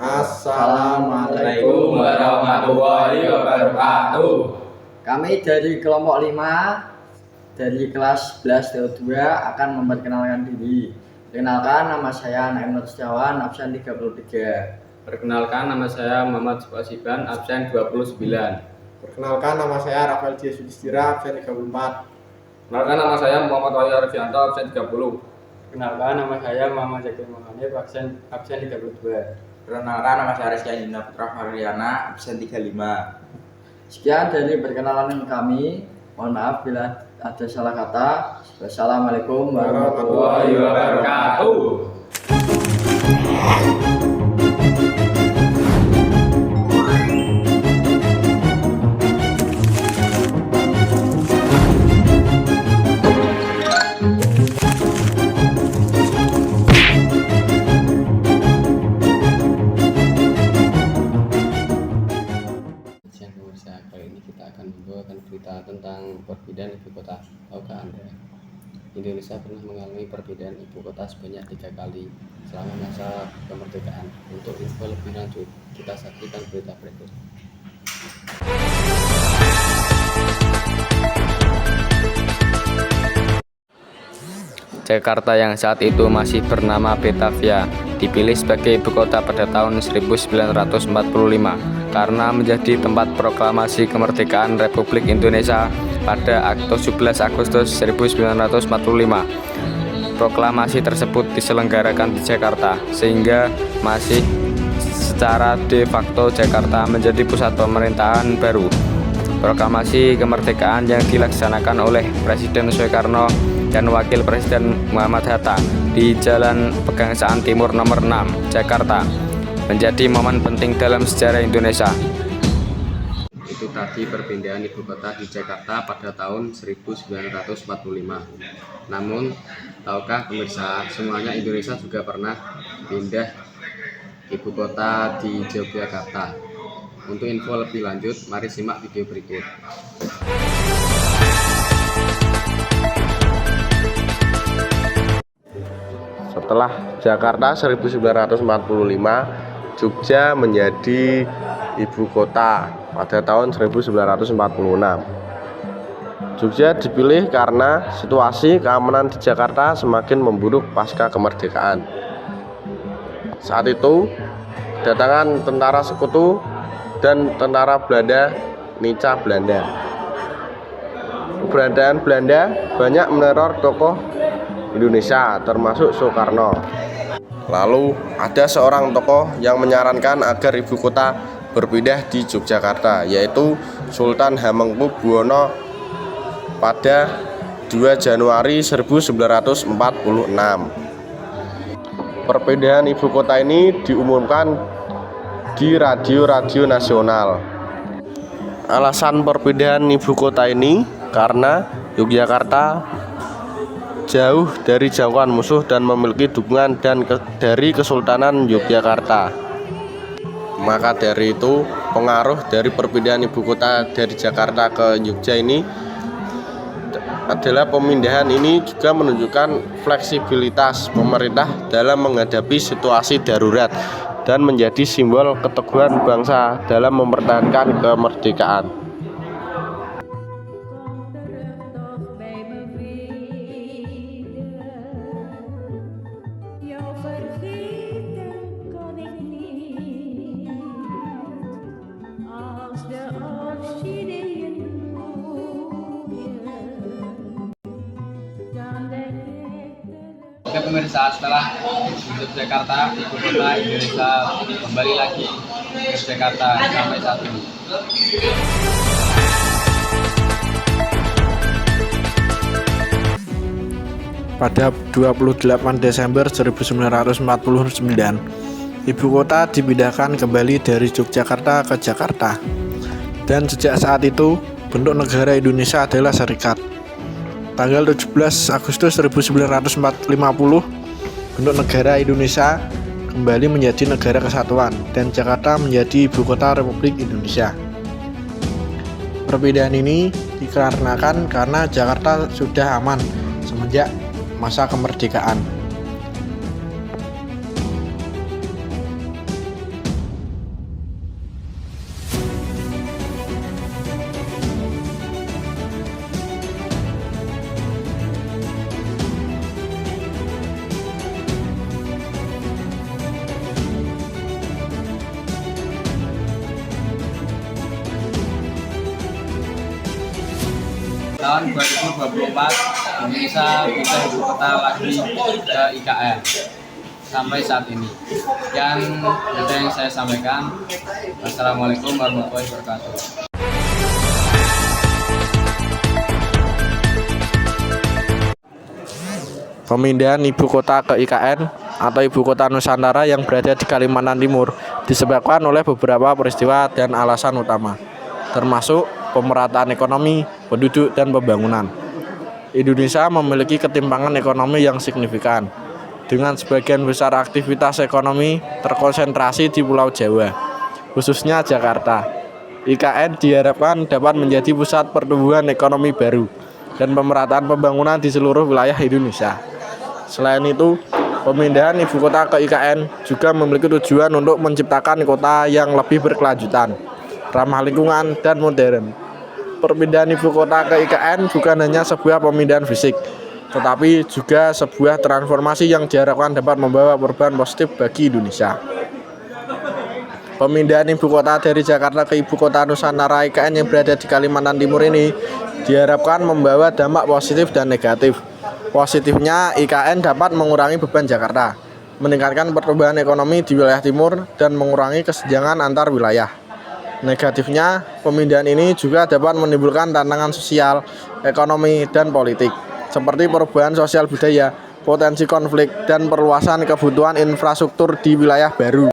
Assalamualaikum warahmatullahi wabarakatuh. Kami dari kelompok 5 dari kelas 11 TO2 akan memperkenalkan diri. Perkenalkan, nama saya Naim Nur Setiawan, absen 33. Perkenalkan, nama saya Muhammad Subasiban, absen 29. Perkenalkan, nama saya Rafael J. Sudistira, absen 34. Perkenalkan, nama saya Muhammad Wahyu Arfianto, absen 30. Perkenalkan, nama saya Muhammad Zakir Muhammad, absen 32. Perkenalkan, nama saya Rizky Anjina Putra Faryana, absen 35. Sekian dari perkenalan kami. Mohon maaf bila ada salah kata. Wassalamualaikum warahmatullahi wabarakatuh. Kali ini kita akan membawakan berita tentang perpindahan ibu kota. Tahukah Anda? Indonesia pernah mengalami perpindahan ibu kota sebanyak 3 kali selama masa kemerdekaan. Untuk info lebih lanjut, kita saksikan berita berikut. Jakarta yang saat itu masih bernama Batavia dipilih sebagai ibu kota pada tahun 1945 karena menjadi tempat proklamasi kemerdekaan Republik Indonesia pada 17 Agustus 1945. Proklamasi tersebut diselenggarakan di Jakarta sehingga masih secara de facto Jakarta menjadi pusat pemerintahan baru. Proklamasi kemerdekaan yang dilaksanakan oleh Presiden Soekarno dan Wakil Presiden Muhammad Hatta di Jalan Pegangsaan Timur nomor 6, Jakarta, menjadi momen penting dalam sejarah Indonesia. Itu tadi perpindahan ibu kota di Jakarta pada tahun 1945. Namun, tahukah pemirsa, semuanya Indonesia juga pernah pindah ibu kota di Yogyakarta. Untuk info lebih lanjut, mari simak video berikut. Setelah Jakarta 1945, Jogja menjadi ibu kota pada tahun 1946. Jogja dipilih karena situasi keamanan di Jakarta semakin memburuk pasca kemerdekaan. Saat itu, kedatangan tentara sekutu dan tentara Belanda Nica Belanda. Keberadaan Belanda banyak meneror tokoh Indonesia termasuk Soekarno. Lalu ada seorang tokoh yang menyarankan agar ibu kota berpindah di Yogyakarta, yaitu Sultan Hamengkubuwono pada 2 Januari 1946. Perpindahan ibu kota ini diumumkan di radio-radio nasional. Alasan perpindahan ibu kota ini karena Yogyakarta jauh dari jangkauan musuh dan memiliki dukungan dari Kesultanan Yogyakarta. Maka dari itu, pengaruh dari perpindahan ibu kota dari Jakarta ke Jogja ini adalah pemindahan ini juga menunjukkan fleksibilitas pemerintah dalam menghadapi situasi darurat dan menjadi simbol keteguhan bangsa dalam mempertahankan kemerdekaan. Oke pemirsa, setelah Yogyakarta, ibu kota Indonesia, kembali lagi ke Jakarta sampai saat ini. Pada 28 Desember 1949, ibu kota dipindahkan kembali dari Yogyakarta ke Jakarta. Dan sejak saat itu, bentuk negara Indonesia adalah serikat. Tanggal 17 Agustus 1950, bentuk negara Indonesia kembali menjadi negara kesatuan dan Jakarta menjadi ibu kota Republik Indonesia. Perpindahan ini dikarenakan karena Jakarta sudah aman semenjak masa kemerdekaan. tahun 2024 Indonesia pindah ibu kota lagi ke IKN sampai saat ini. Yang itu yang saya sampaikan. Wassalamualaikum warahmatullahi wabarakatuh. Pemindahan ibu kota ke IKN atau ibu kota Nusantara yang berada di Kalimantan Timur disebabkan oleh beberapa peristiwa dan alasan utama, termasuk pemerataan ekonomi, penduduk, dan pembangunan. Indonesia memiliki ketimpangan ekonomi yang signifikan, dengan sebagian besar aktivitas ekonomi terkonsentrasi di Pulau Jawa, khususnya Jakarta. IKN diharapkan dapat menjadi pusat pertumbuhan ekonomi baru dan pemerataan pembangunan di seluruh wilayah Indonesia. Selain itu, pemindahan ibu kota ke IKN juga memiliki tujuan untuk menciptakan kota yang lebih berkelanjutan, ramah lingkungan, dan modern. Perpindahan ibu kota ke IKN bukan hanya sebuah pemindahan fisik, tetapi juga sebuah transformasi yang diharapkan dapat membawa perubahan positif bagi Indonesia. Pemindahan ibu kota dari Jakarta ke ibu kota Nusantara IKN yang berada di Kalimantan Timur ini diharapkan membawa dampak positif dan negatif. Positifnya, IKN dapat mengurangi beban Jakarta, meningkatkan pertumbuhan ekonomi di wilayah timur, dan mengurangi kesenjangan antar wilayah. Negatifnya, pemindahan ini juga dapat menimbulkan tantangan sosial, ekonomi, dan politik, seperti perubahan sosial budaya, potensi konflik, dan perluasan kebutuhan infrastruktur di wilayah baru.